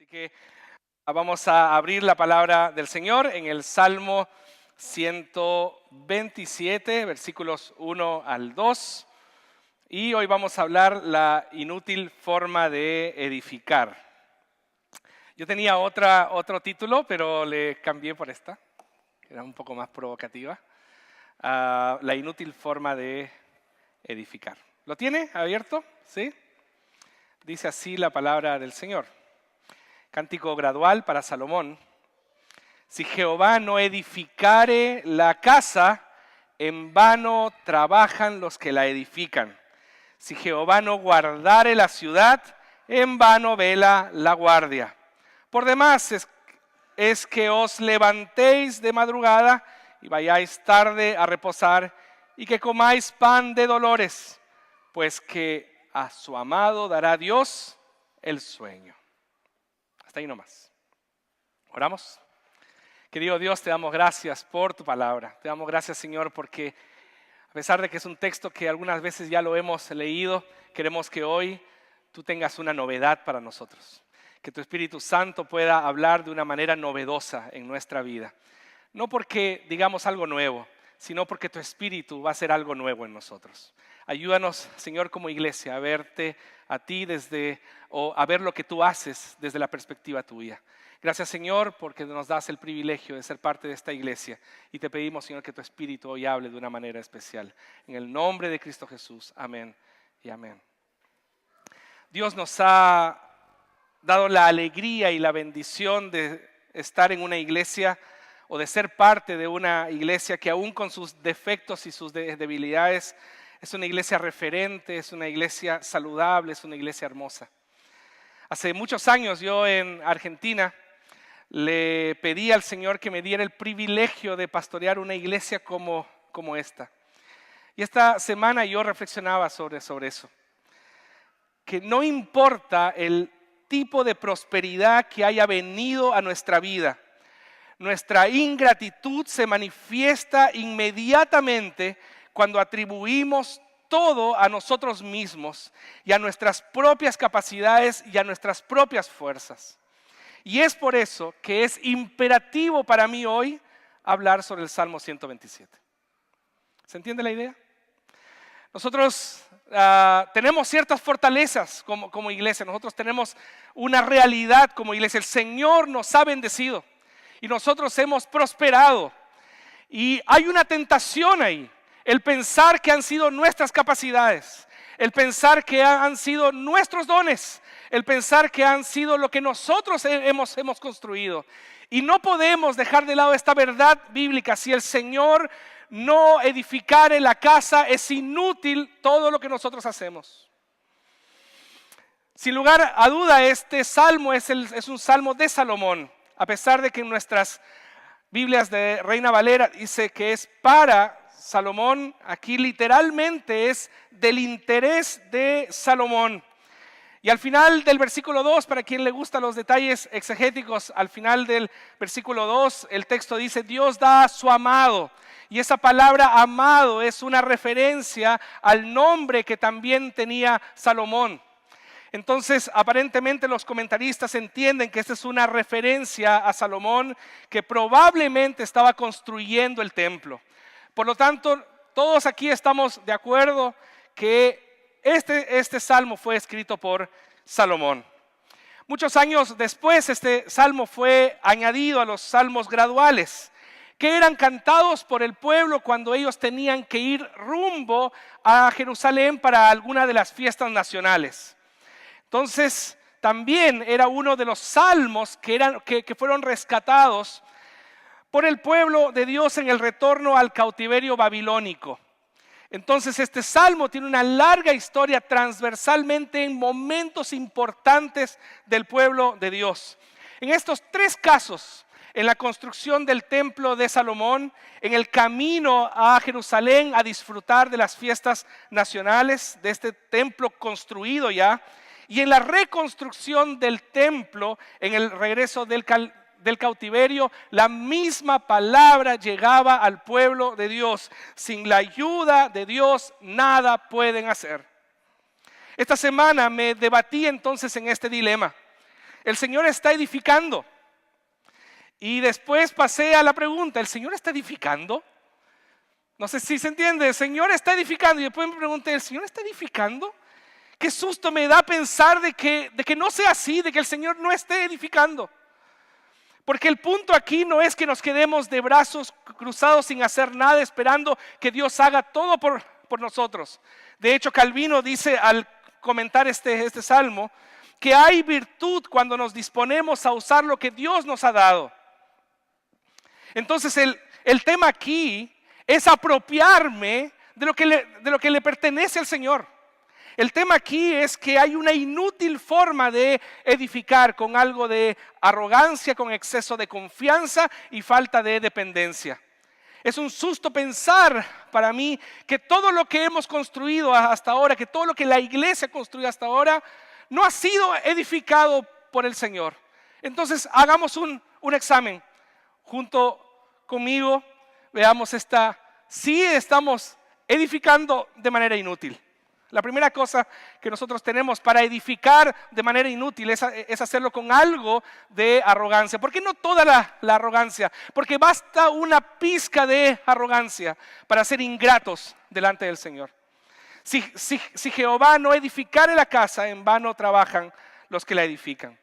Así que vamos a abrir la palabra del Señor en el Salmo 127, versículos 1 al 2. Y hoy vamos a hablar la inútil forma de edificar. Yo tenía otro título, pero le cambié por esta, que era un poco más provocativa. La inútil forma de edificar. ¿Lo tiene abierto? ¿Sí? Dice así la palabra del Señor. Cántico gradual para Salomón. Si Jehová no edificare la casa, en vano trabajan los que la edifican. Si Jehová no guardare la ciudad, en vano vela la guardia. Por demás es que os levantéis de madrugada y vayáis tarde a reposar y que comáis pan de dolores, pues que a su amado dará Dios el sueño. Hasta ahí nomás. Oramos. Querido Dios, te damos gracias por tu palabra. Te damos gracias, Señor, porque a pesar de que es un texto que algunas veces ya lo hemos leído, queremos que hoy tú tengas una novedad para nosotros. Que tu Espíritu Santo pueda hablar de una manera novedosa en nuestra vida. No porque digamos algo nuevo, sino porque tu Espíritu va a hacer algo nuevo en nosotros. Ayúdanos, Señor, como iglesia, a verte a ti a ver lo que tú haces desde la perspectiva tuya. Gracias, Señor, porque nos das el privilegio de ser parte de esta iglesia. Y te pedimos, Señor, que tu Espíritu hoy hable de una manera especial. En el nombre de Cristo Jesús. Amén y amén. Dios nos ha dado la alegría y la bendición de estar en una iglesia o de ser parte de una iglesia que aún con sus defectos y sus debilidades es una iglesia referente, es una iglesia saludable, es una iglesia hermosa. Hace muchos años yo en Argentina le pedí al Señor que me diera el privilegio de pastorear una iglesia como esta. Y esta semana yo reflexionaba sobre eso. Que no importa el tipo de prosperidad que haya venido a nuestra vida, nuestra ingratitud se manifiesta inmediatamente cuando atribuimos todo a nosotros mismos y a nuestras propias capacidades y a nuestras propias fuerzas. Y es por eso que es imperativo para mí hoy hablar sobre el Salmo 127. ¿Se entiende la idea? Nosotros tenemos ciertas fortalezas como iglesia, nosotros tenemos una realidad como iglesia. El Señor nos ha bendecido y nosotros hemos prosperado. Y hay una tentación ahí. El pensar que han sido nuestras capacidades, el pensar que han sido nuestros dones, el pensar que han sido lo que nosotros hemos construido. Y no podemos dejar de lado esta verdad bíblica. Si el Señor no edificare la casa, es inútil todo lo que nosotros hacemos. Sin lugar a duda, este salmo es un salmo de Salomón, a pesar de que en nuestras Biblias de Reina Valera dice que es para Salomón. Aquí literalmente es del interés de Salomón. Y al final del versículo 2, para quien le gustan los detalles exegéticos, al final del versículo 2, el texto dice: Dios da a su amado. Y esa palabra amado es una referencia al nombre que también tenía Salomón. Entonces, aparentemente los comentaristas entienden que esta es una referencia a Salomón, que probablemente estaba construyendo el templo. Por lo tanto, todos aquí estamos de acuerdo que este salmo fue escrito por Salomón. Muchos años después, este salmo fue añadido a los salmos graduales, que eran cantados por el pueblo cuando ellos tenían que ir rumbo a Jerusalén para alguna de las fiestas nacionales. Entonces, también era uno de los salmos que fueron rescatados por el pueblo de Dios en el retorno al cautiverio babilónico. Entonces este salmo tiene una larga historia transversalmente en momentos importantes del pueblo de Dios. En estos tres casos, en la construcción del templo de Salomón, en el camino a Jerusalén a disfrutar de las fiestas nacionales, de este templo construido ya, y en la reconstrucción del templo, en el regreso del cautiverio, la misma palabra llegaba al pueblo de Dios. Sin la ayuda de Dios, nada pueden hacer. Esta semana me debatí entonces en este dilema. El Señor está edificando. Y después pasé a la pregunta, ¿el Señor está edificando? No sé si se entiende, el Señor está edificando. Y después me pregunté, ¿el Señor está edificando? Qué susto me da pensar de que no sea así, de que el Señor no esté edificando. Porque el punto aquí no es que nos quedemos de brazos cruzados sin hacer nada, esperando que Dios haga todo por nosotros. De hecho, Calvino dice al comentar este salmo, que hay virtud cuando nos disponemos a usar lo que Dios nos ha dado. Entonces el tema aquí es apropiarme de lo que le pertenece al Señor. El tema aquí es que hay una inútil forma de edificar con algo de arrogancia, con exceso de confianza y falta de dependencia. Es un susto pensar para mí que todo lo que hemos construido hasta ahora, que todo lo que la iglesia ha construido hasta ahora, no ha sido edificado por el Señor. Entonces hagamos un examen junto conmigo, veamos si estamos edificando de manera inútil. La primera cosa que nosotros tenemos para edificar de manera inútil es hacerlo con algo de arrogancia. ¿Por qué no toda la arrogancia? Porque basta una pizca de arrogancia para ser ingratos delante del Señor. Si Jehová no edificare la casa, en vano trabajan los que la edifican.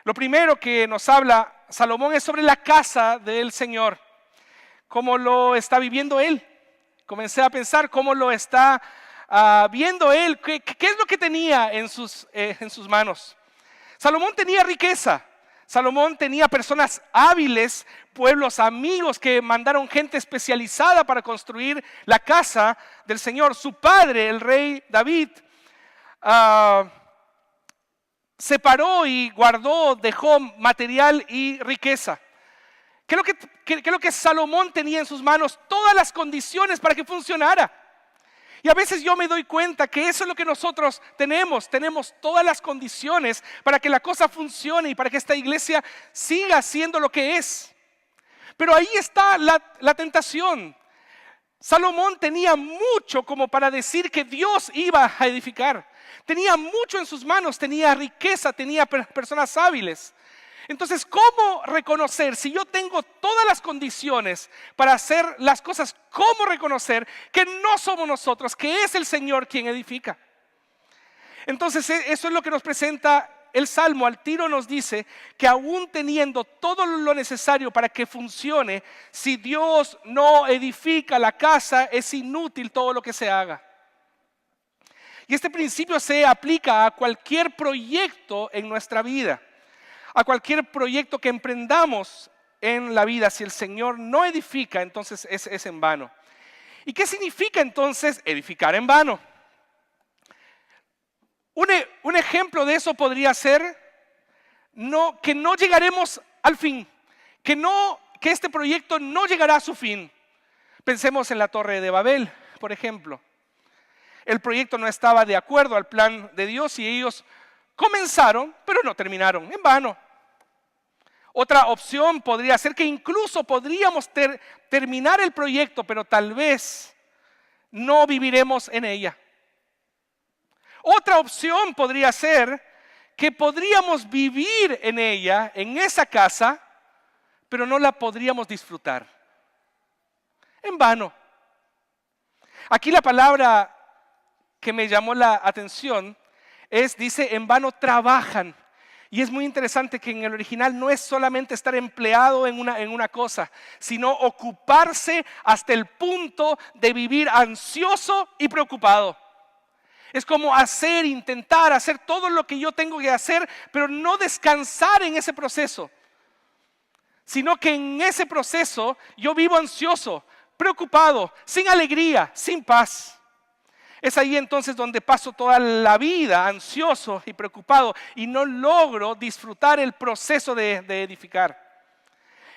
Lo primero que nos habla Salomón es sobre la casa del Señor, cómo lo está viviendo él. Comencé a pensar cómo lo está viendo él, qué es lo que tenía en sus manos. Salomón tenía riqueza, Salomón tenía personas hábiles, pueblos amigos que mandaron gente especializada para construir la casa del Señor. Su padre, el rey David, separó y guardó, dejó material y riqueza. ¿Qué es lo que Salomón tenía en sus manos? Todas las condiciones para que funcionara. Y a veces yo me doy cuenta que eso es lo que nosotros tenemos. Tenemos todas las condiciones para que la cosa funcione y para que esta iglesia siga siendo lo que es. Pero ahí está la tentación. Salomón tenía mucho como para decir que Dios iba a edificar. Tenía mucho en sus manos, tenía riqueza, tenía personas hábiles. Entonces, ¿cómo reconocer? Si yo tengo todas las condiciones para hacer las cosas, ¿cómo reconocer que no somos nosotros, que es el Señor quien edifica? Entonces, eso es lo que nos presenta el Salmo. Al tiro nos dice que aún teniendo todo lo necesario para que funcione, si Dios no edifica la casa, es inútil todo lo que se haga. Y este principio se aplica a cualquier proyecto en nuestra vida. A cualquier proyecto que emprendamos en la vida, si el Señor no edifica, entonces es en vano. ¿Y qué significa entonces edificar en vano? Un ejemplo de eso podría ser que no llegaremos al fin, que este proyecto no llegará a su fin. Pensemos en la Torre de Babel, por ejemplo. El proyecto no estaba de acuerdo al plan de Dios y ellos comenzaron, pero no terminaron, en vano. Otra opción podría ser que incluso podríamos terminar el proyecto, pero tal vez no viviremos en ella. Otra opción podría ser que podríamos vivir en ella, en esa casa, pero no la podríamos disfrutar. En vano. Aquí la palabra que me llamó la atención dice, en vano trabajan. Y es muy interesante que en el original no es solamente estar empleado en una cosa, sino ocuparse hasta el punto de vivir ansioso y preocupado. Es como intentar hacer todo lo que yo tengo que hacer, pero no descansar en ese proceso. Sino que en ese proceso yo vivo ansioso, preocupado, sin alegría, sin paz. Es ahí entonces donde paso toda la vida ansioso y preocupado y no logro disfrutar el proceso de edificar.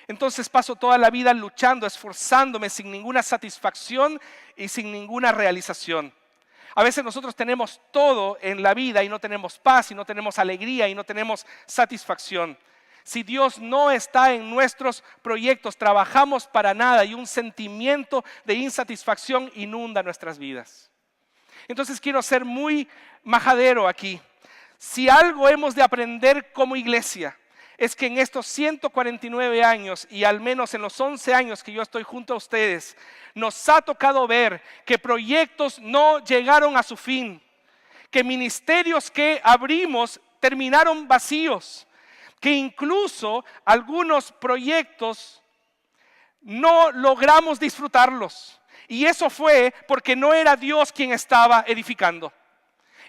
Entonces paso toda la vida luchando, esforzándome sin ninguna satisfacción y sin ninguna realización. A veces nosotros tenemos todo en la vida y no tenemos paz y no tenemos alegría y no tenemos satisfacción. Si Dios no está en nuestros proyectos, trabajamos para nada y un sentimiento de insatisfacción inunda nuestras vidas. Entonces quiero ser muy majadero aquí. Si algo hemos de aprender como iglesia, es que en estos 149 años y al menos en los 11 años que yo estoy junto a ustedes, nos ha tocado ver que proyectos no llegaron a su fin, que ministerios que abrimos terminaron vacíos, que incluso algunos proyectos no logramos disfrutarlos. Y eso fue porque no era Dios quien estaba edificando.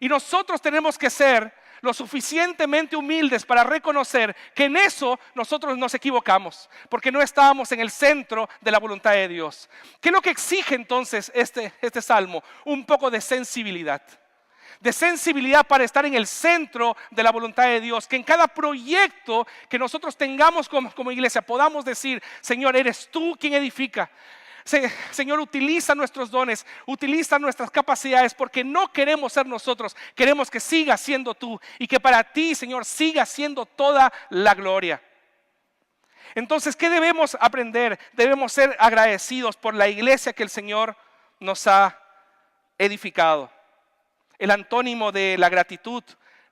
Y nosotros tenemos que ser lo suficientemente humildes para reconocer que en eso nosotros nos equivocamos, porque no estábamos en el centro de la voluntad de Dios. ¿Qué es lo que exige entonces este salmo? Un poco de sensibilidad. De sensibilidad para estar en el centro de la voluntad de Dios. Que en cada proyecto que nosotros tengamos como iglesia podamos decir: Señor, eres tú quien edifica. Señor, utiliza nuestros dones, utiliza nuestras capacidades, porque no queremos ser nosotros, queremos que siga siendo tú y que para ti, Señor, siga siendo toda la gloria. Entonces, ¿qué debemos aprender? Debemos ser agradecidos por la iglesia que el Señor nos ha edificado. El antónimo de la gratitud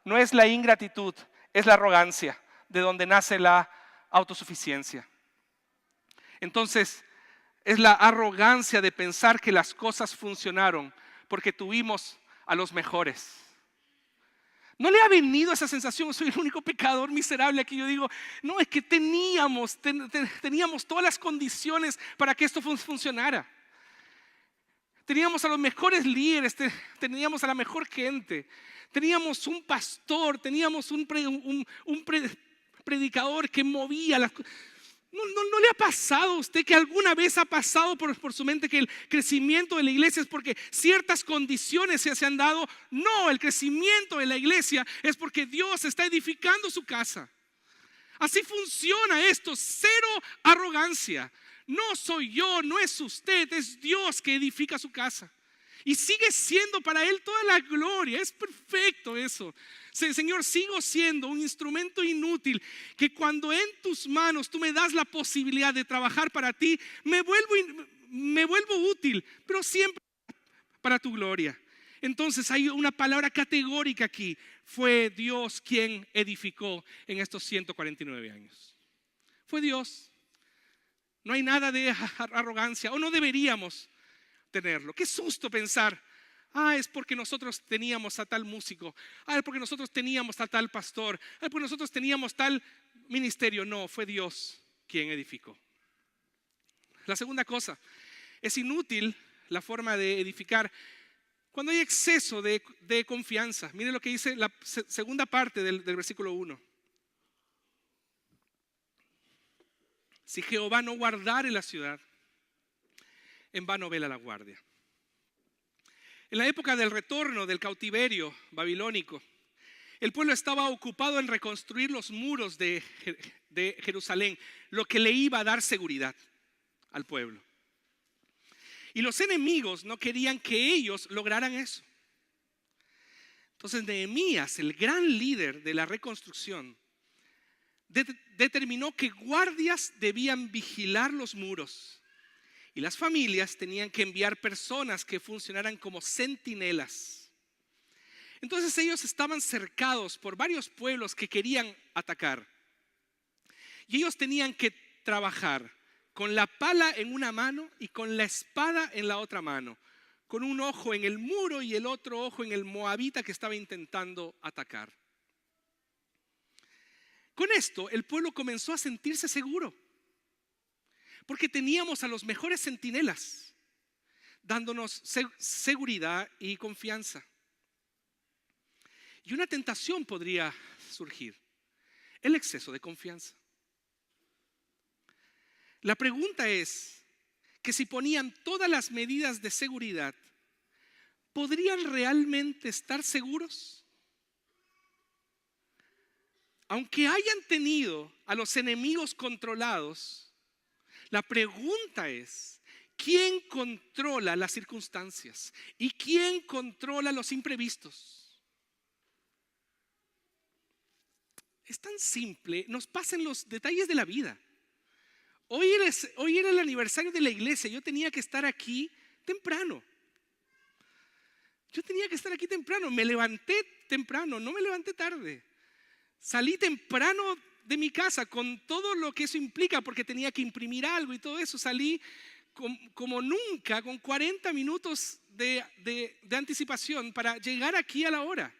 no es la ingratitud, es la arrogancia, de donde nace la autosuficiencia. Entonces, es la arrogancia de pensar que las cosas funcionaron porque tuvimos a los mejores. ¿No le ha venido esa sensación? Soy el único pecador miserable aquí. Yo digo, no, es que teníamos todas las condiciones para que esto funcionara. Teníamos a los mejores líderes, teníamos a la mejor gente. Teníamos un pastor, teníamos un predicador que movía las cosas. ¿No le ha pasado a usted que alguna vez ha pasado por su mente que el crecimiento de la iglesia es porque ciertas condiciones se han dado? No, el crecimiento de la iglesia es porque Dios está edificando su casa. Así funciona esto, cero arrogancia. No soy yo, no es usted, es Dios que edifica su casa. Y sigue siendo para Él toda la gloria, es perfecto eso. Señor, sigo siendo un instrumento inútil que cuando en tus manos tú me das la posibilidad de trabajar para ti, me vuelvo útil, pero siempre para tu gloria. Entonces hay una palabra categórica aquí: fue Dios quien edificó en estos 149 años. Fue Dios. No hay nada de arrogancia, o no deberíamos tenerlo. Qué susto pensar: es porque nosotros teníamos a tal músico, es porque nosotros teníamos a tal pastor, es porque nosotros teníamos tal ministerio. No, fue Dios quien edificó. La segunda cosa, es inútil la forma de edificar cuando hay exceso de confianza. Miren lo que dice la segunda parte del versículo 1. Si Jehová no guardare la ciudad, en vano vela la guardia. En la época del retorno del cautiverio babilónico, el pueblo estaba ocupado en reconstruir los muros de Jerusalén, lo que le iba a dar seguridad al pueblo. Y los enemigos no querían que ellos lograran eso. Entonces Nehemías, el gran líder de la reconstrucción, determinó que guardias debían vigilar los muros. Y las familias tenían que enviar personas que funcionaran como centinelas. Entonces ellos estaban cercados por varios pueblos que querían atacar. Y ellos tenían que trabajar con la pala en una mano y con la espada en la otra mano, con un ojo en el muro y el otro ojo en el moabita que estaba intentando atacar. Con esto el pueblo comenzó a sentirse seguro, porque teníamos a los mejores centinelas dándonos seguridad y confianza. Y una tentación podría surgir: el exceso de confianza. La pregunta es que si ponían todas las medidas de seguridad, ¿podrían realmente estar seguros? Aunque hayan tenido a los enemigos controlados, la pregunta es: ¿quién controla las circunstancias? ¿Y quién controla los imprevistos? Es tan simple, nos pasan los detalles de la vida. Hoy era el aniversario de la iglesia, yo tenía que estar aquí temprano. Me levanté temprano, no me levanté tarde. Salí temprano de mi casa con todo lo que eso implica, porque tenía que imprimir algo y todo eso. Salí como nunca, con 40 minutos de anticipación para llegar aquí a la hora.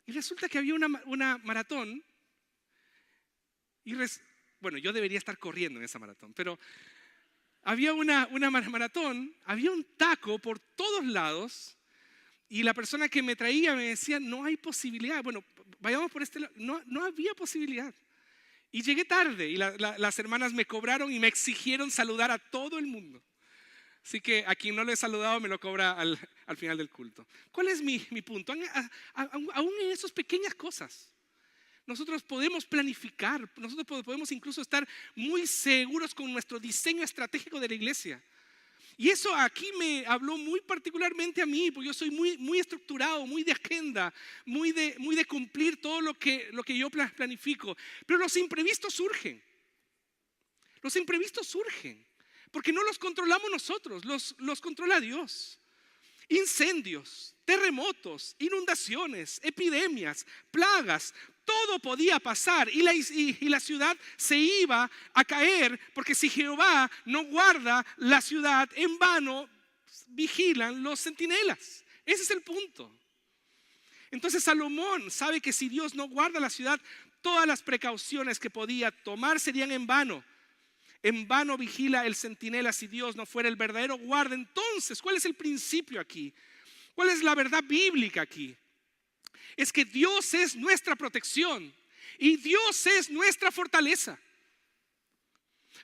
Y resulta que había una maratón. Bueno, yo debería estar corriendo en esa maratón, pero había una maratón, había un taco por todos lados. Y la persona que me traía me decía, no hay posibilidad. Bueno, vayamos por este lado. No había posibilidad. Y llegué tarde y las hermanas me cobraron y me exigieron saludar a todo el mundo. Así que a quien no le he saludado me lo cobra al final del culto. ¿Cuál es mi punto? Aún en esas pequeñas cosas, nosotros podemos planificar, nosotros podemos incluso estar muy seguros con nuestro diseño estratégico de la iglesia. Y eso aquí me habló muy particularmente a mí, porque yo soy muy estructurado, muy de agenda, muy de cumplir todo lo que yo planifico. Pero los imprevistos surgen. Los imprevistos surgen, porque no los controlamos nosotros, los controla Dios. Incendios, terremotos, inundaciones, epidemias, plagas, todo podía pasar y la ciudad se iba a caer, porque si Jehová no guarda la ciudad, en vano vigilan los centinelas. Ese es el punto. Entonces Salomón sabe que si Dios no guarda la ciudad, todas las precauciones que podía tomar serían en vano. En vano vigila el centinela si Dios no fuera el verdadero guarda. Entonces, ¿cuál es el principio aquí? ¿Cuál es la verdad bíblica aquí? Es que Dios es nuestra protección y Dios es nuestra fortaleza.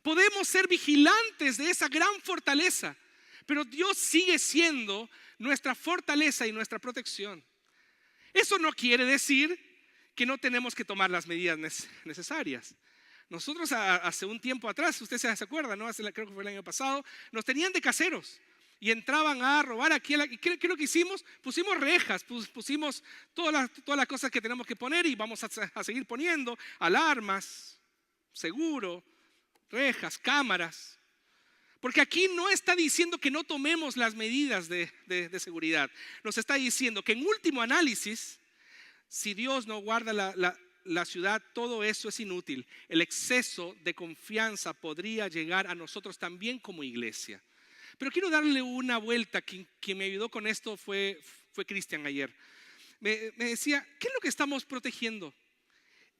Podemos ser vigilantes de esa gran fortaleza, pero Dios sigue siendo nuestra fortaleza y nuestra protección. Eso no quiere decir que no tenemos que tomar las medidas necesarias. Nosotros hace un tiempo atrás, usted se acuerda, ¿no? Creo que fue el año pasado, nos tenían de caseros y entraban a robar aquí. ¿Qué es lo que hicimos? Pusimos rejas, pusimos todas las cosas que tenemos que poner y vamos a seguir poniendo alarmas, seguro, rejas, cámaras. Porque aquí no está diciendo que no tomemos las medidas de seguridad. Nos está diciendo que en último análisis, si Dios no guarda la ciudad, todo eso es inútil. El exceso de confianza podría llegar a nosotros también como iglesia. Pero quiero darle una vuelta. Quien me ayudó con esto fue Cristian ayer. Me decía, ¿qué es lo que estamos protegiendo?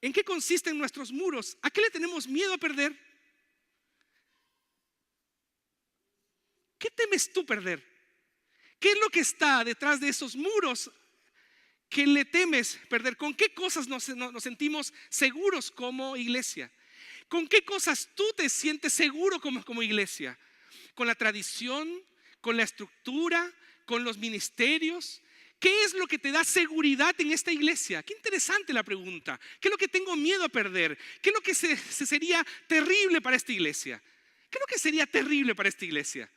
¿En qué consisten nuestros muros? ¿A qué le tenemos miedo a perder? ¿Qué temes tú perder? ¿Qué es lo que está detrás de esos muros que le temes perder? ¿Con qué cosas nos sentimos seguros como iglesia? ¿Con qué cosas tú te sientes seguro como iglesia? ¿Con la tradición? ¿Con la estructura? ¿Con los ministerios? ¿Qué es lo que te da seguridad en esta iglesia? Qué interesante la pregunta. ¿Qué es lo que tengo miedo a perder? ¿Qué es lo que sería terrible para esta iglesia? ¿Qué es lo que sería terrible para esta iglesia?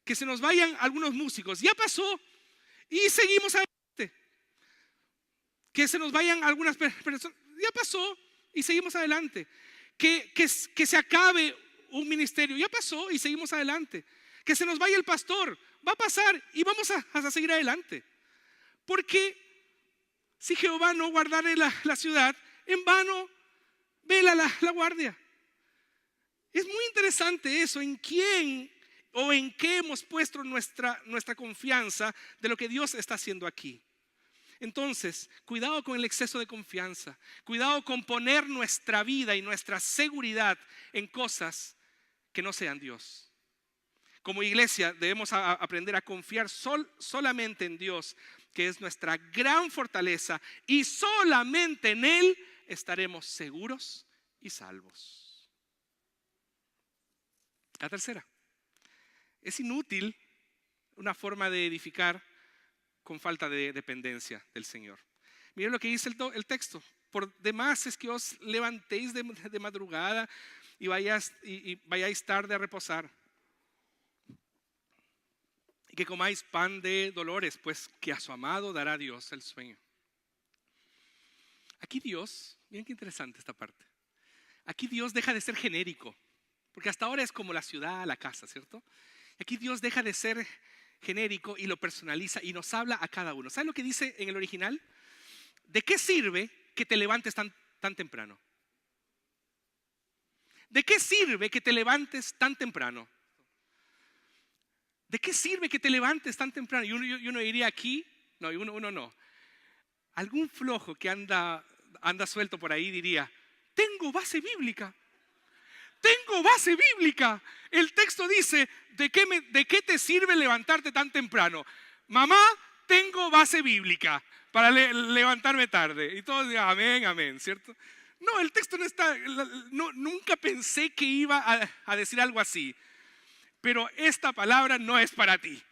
Que se nos vayan algunos músicos. Ya pasó y seguimos adelante. Que se nos vayan algunas personas. Ya pasó y seguimos adelante. Que se acabe un ministerio. Ya pasó y seguimos adelante. Que se nos vaya el pastor. Va a pasar y vamos a seguir adelante. Porque si Jehová no guardare la ciudad, en vano vela la guardia. Es muy interesante eso. ¿En quién o en qué hemos puesto nuestra confianza de lo que Dios está haciendo aquí? Entonces, cuidado con el exceso de confianza. Cuidado con poner nuestra vida y nuestra seguridad en cosas que no sean Dios. Como iglesia debemos aprender a confiar solamente en Dios, que es nuestra gran fortaleza, y solamente en Él estaremos seguros y salvos. La tercera, es inútil una forma de edificar con falta de dependencia del Señor. Miren lo que dice el texto. Por demás es que os levantéis de madrugada y vayáis tarde a reposar, y que comáis pan de dolores, pues que a su amado dará Dios el sueño. Aquí Dios, miren qué interesante esta parte. Aquí Dios deja de ser genérico, porque hasta ahora es como la ciudad, la casa, ¿cierto? Aquí Dios deja de ser genérico y lo personaliza y nos habla a cada uno. ¿Saben lo que dice en el original? ¿de qué sirve que te levantes tan temprano? ¿De qué sirve que te levantes tan temprano? ¿De qué sirve que te levantes tan temprano? Y uno diría aquí, no, uno no. Algún flojo que anda suelto por ahí diría, tengo base bíblica. Tengo base bíblica. El texto dice, ¿de qué te sirve levantarte tan temprano? Mamá, tengo base bíblica para levantarme tarde. Y todos digan, amén, amén, ¿cierto? No, el texto no está, nunca pensé que iba a decir algo así. Pero esta palabra no es para ti.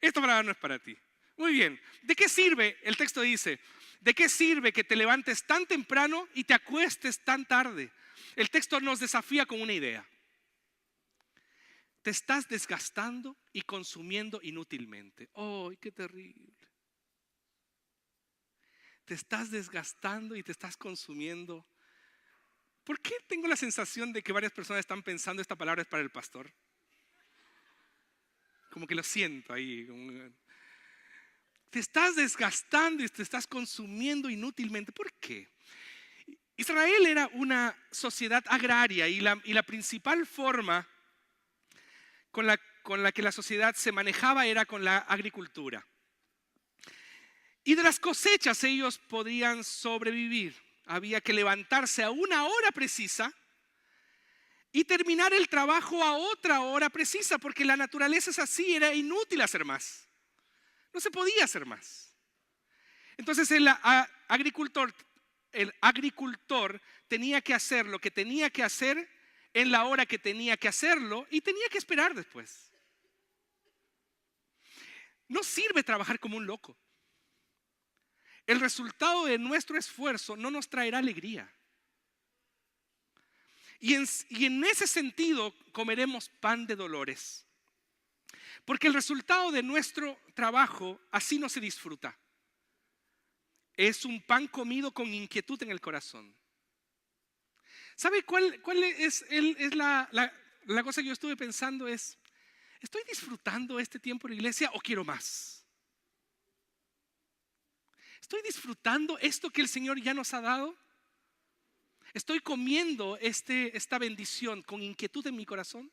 Esta palabra no es para ti. Muy bien, ¿de qué sirve? El texto dice, ¿de qué sirve que te levantes tan temprano y te acuestes tan tarde? El texto nos desafía con una idea. Te estás desgastando y consumiendo inútilmente. ¡Ay, qué terrible! Te estás desgastando y te estás consumiendo. ¿Por qué tengo la sensación de que varias personas están pensando esta palabra es para el pastor? Como que lo siento ahí. Te estás desgastando y te estás consumiendo inútilmente. ¿Por qué? Israel era una sociedad agraria y la principal forma con la que la sociedad se manejaba era con la agricultura. Y de las cosechas ellos podían sobrevivir. Había que levantarse a una hora precisa y terminar el trabajo a otra hora precisa, porque la naturaleza es así, era inútil hacer más. No se podía hacer más. Entonces el agricultor tenía que hacer lo que tenía que hacer en la hora que tenía que hacerlo y tenía que esperar después. No sirve trabajar como un loco. El resultado de nuestro esfuerzo no nos traerá alegría. Y en ese sentido comeremos pan de dolores. Porque el resultado de nuestro trabajo así no se disfruta. Es un pan comido con inquietud en el corazón. ¿Sabe cuál es la cosa que yo estuve pensando? ¿Estoy disfrutando este tiempo en la iglesia o quiero más? ¿Estoy disfrutando esto que el Señor ya nos ha dado? ¿Estoy comiendo esta bendición con inquietud en mi corazón?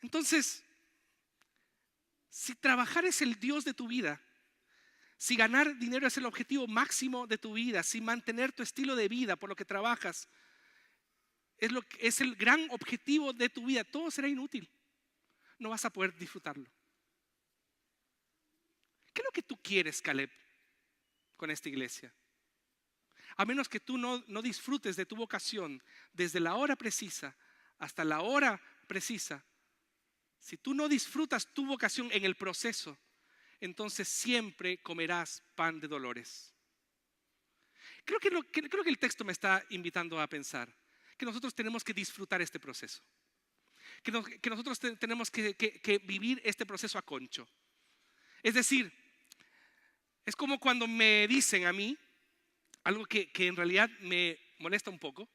Entonces, si trabajar es el Dios de tu vida, si ganar dinero es el objetivo máximo de tu vida, si mantener tu estilo de vida por lo que trabajas es el gran objetivo de tu vida, todo será inútil. No vas a poder disfrutarlo. ¿Qué es lo que tú quieres, Caleb, con esta iglesia? A menos que tú no disfrutes de tu vocación desde la hora precisa hasta la hora precisa, si tú no disfrutas tu vocación en el proceso, entonces siempre comerás pan de dolores. Creo que el texto me está invitando a pensar que nosotros tenemos que disfrutar este proceso. Que nosotros tenemos que vivir este proceso a concho. Es decir, es como cuando me dicen a mí, algo que en realidad me molesta un poco,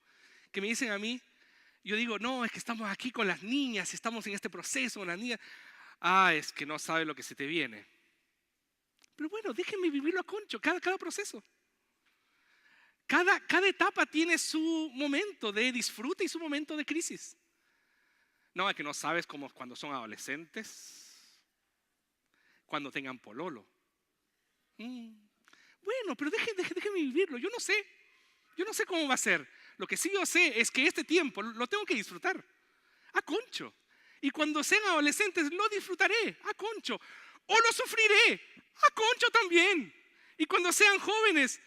que me dicen a mí, yo digo, no, es que estamos aquí con las niñas, estamos en este proceso con las niñas. Es que no sabes lo que se te viene. Pero bueno, déjenme vivirlo a concho, cada proceso. Cada etapa tiene su momento de disfrute y su momento de crisis. No, es que no sabes cómo cuando son adolescentes, cuando tengan pololo. Bueno, pero déjenme vivirlo. Yo no sé cómo va a ser. Lo que sí yo sé es que este tiempo lo tengo que disfrutar a concho. Y cuando sean adolescentes lo disfrutaré a concho. O lo sufriré a concho también. Y cuando sean jóvenes,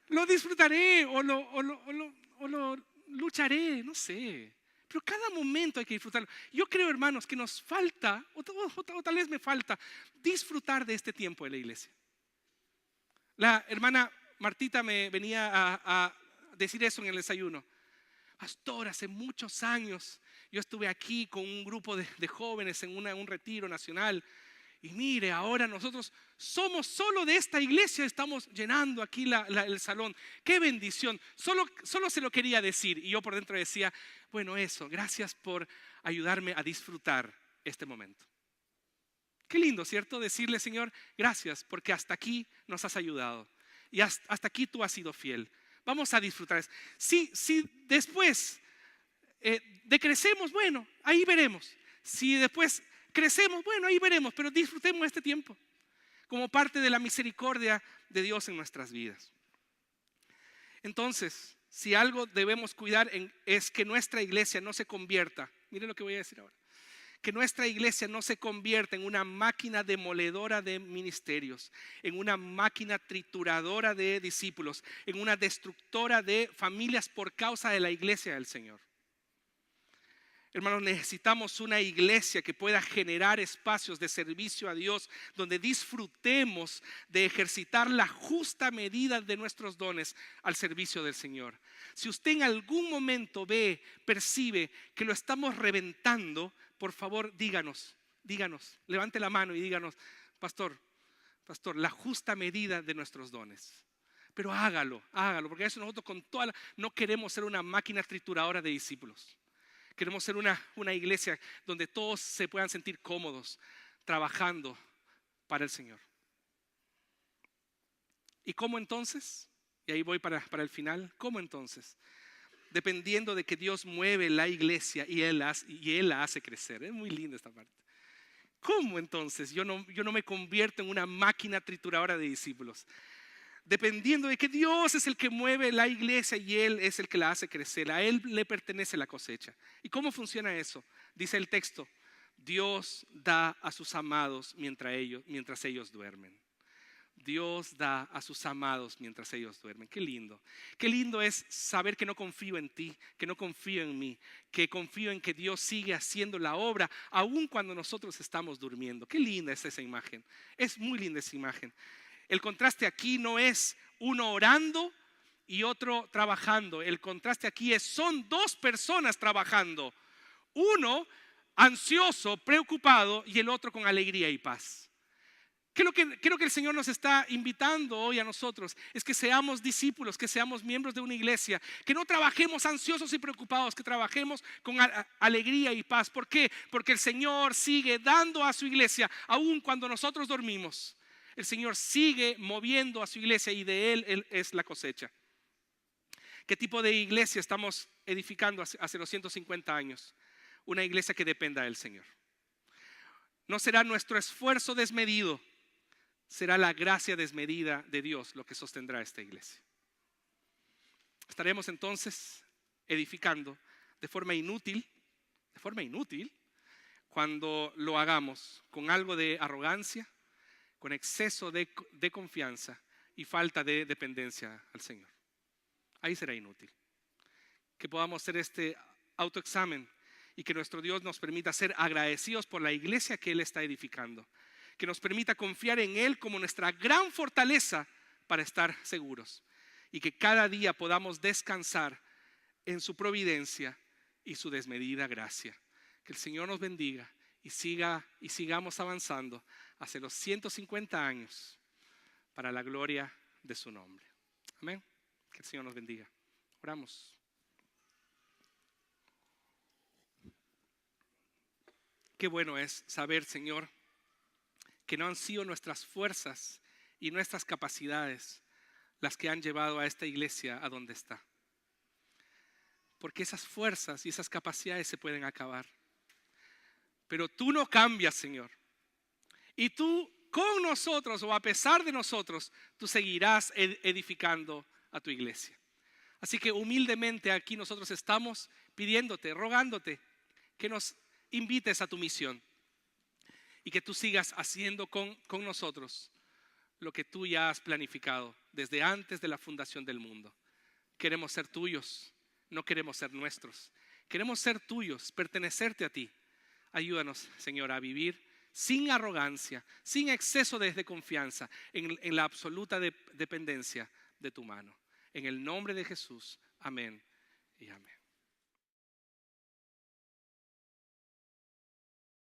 lo disfrutaré o lo lucharé, no sé. Pero cada momento hay que disfrutarlo. Yo creo, hermanos, que nos falta, o tal vez me falta, disfrutar de este tiempo de la iglesia. La hermana Martita me venía a decir eso en el desayuno. Pastor, hace muchos años yo estuve aquí con un grupo de jóvenes en un retiro nacional. Y mire, ahora nosotros somos solo de esta iglesia, estamos llenando aquí el salón. ¡Qué bendición! Solo se lo quería decir. Y yo por dentro decía, bueno, eso, gracias por ayudarme a disfrutar este momento. Qué lindo, ¿cierto? Decirle, Señor, gracias porque hasta aquí nos has ayudado y hasta aquí tú has sido fiel. Vamos a disfrutar. Si después decrecemos, bueno, ahí veremos. Si después crecemos, bueno, ahí veremos, pero disfrutemos este tiempo como parte de la misericordia de Dios en nuestras vidas. Entonces, si algo debemos cuidar es que nuestra iglesia no se convierta, miren lo que voy a decir ahora, que nuestra iglesia no se convierta en una máquina demoledora de ministerios, en una máquina trituradora de discípulos, en una destructora de familias por causa de la iglesia del Señor. Hermanos, necesitamos una iglesia que pueda generar espacios de servicio a Dios, donde disfrutemos de ejercitar la justa medida de nuestros dones al servicio del Señor. Si usted en algún momento percibe que lo estamos reventando, por favor, díganos, levante la mano y díganos, pastor, la justa medida de nuestros dones. Pero hágalo, porque eso nosotros no queremos ser una máquina trituradora de discípulos. Queremos ser una iglesia donde todos se puedan sentir cómodos trabajando para el Señor. ¿Y cómo entonces? Y ahí voy para el final. ¿Cómo entonces? Dependiendo de que Dios mueve la iglesia y Él la hace crecer. Es muy linda esta parte. ¿Cómo entonces yo no me convierto en una máquina trituradora de discípulos? Dependiendo de que Dios es el que mueve la iglesia y Él es el que la hace crecer. A Él le pertenece la cosecha. ¿Y cómo funciona eso? Dice el texto, Dios da a sus amados mientras ellos duermen. Dios da a sus amados mientras ellos duermen. Qué lindo. Qué lindo es saber que no confío en ti, que no confío en mí, que confío en que Dios sigue haciendo la obra aun cuando nosotros estamos durmiendo. Qué linda es esa imagen. Es muy linda esa imagen. El contraste aquí no es uno orando y otro trabajando. El contraste aquí son dos personas trabajando. Uno ansioso, preocupado y el otro con alegría y paz. Creo que el Señor nos está invitando hoy a nosotros es que seamos discípulos, que seamos miembros de una iglesia, que no trabajemos ansiosos y preocupados, que trabajemos con alegría y paz. ¿Por qué? Porque el Señor sigue dando a su iglesia aun cuando nosotros dormimos. El Señor sigue moviendo a su iglesia y de Él es la cosecha. ¿Qué tipo de iglesia estamos edificando hace los 150 años? Una iglesia que dependa del Señor. No será nuestro esfuerzo desmedido, será la gracia desmedida de Dios lo que sostendrá esta iglesia. Estaremos entonces edificando de forma inútil, cuando lo hagamos con algo de arrogancia, con exceso de confianza y falta de dependencia al Señor. Ahí será inútil. Que podamos hacer este autoexamen y que nuestro Dios nos permita ser agradecidos por la iglesia que Él está edificando. Que nos permita confiar en Él como nuestra gran fortaleza para estar seguros. Y que cada día podamos descansar en su providencia y su desmedida gracia. Que el Señor nos bendiga y sigamos avanzando hacia los 150 años para la gloria de su nombre. Amén. Que el Señor nos bendiga. Oramos. Qué bueno es saber, Señor, que no han sido nuestras fuerzas y nuestras capacidades las que han llevado a esta iglesia a donde está. Porque esas fuerzas y esas capacidades se pueden acabar. Pero tú no cambias, Señor. Y tú con nosotros o a pesar de nosotros, tú seguirás edificando a tu iglesia. Así que humildemente aquí nosotros estamos pidiéndote, rogándote que nos invites a tu misión y que tú sigas haciendo con nosotros lo que tú ya has planificado desde antes de la fundación del mundo. Queremos ser tuyos, no queremos ser nuestros. Queremos ser tuyos, pertenecerte a ti. Ayúdanos, Señor, a vivir sin arrogancia, sin exceso de desconfianza, en la absoluta dependencia de tu mano. En el nombre de Jesús, amén y amén.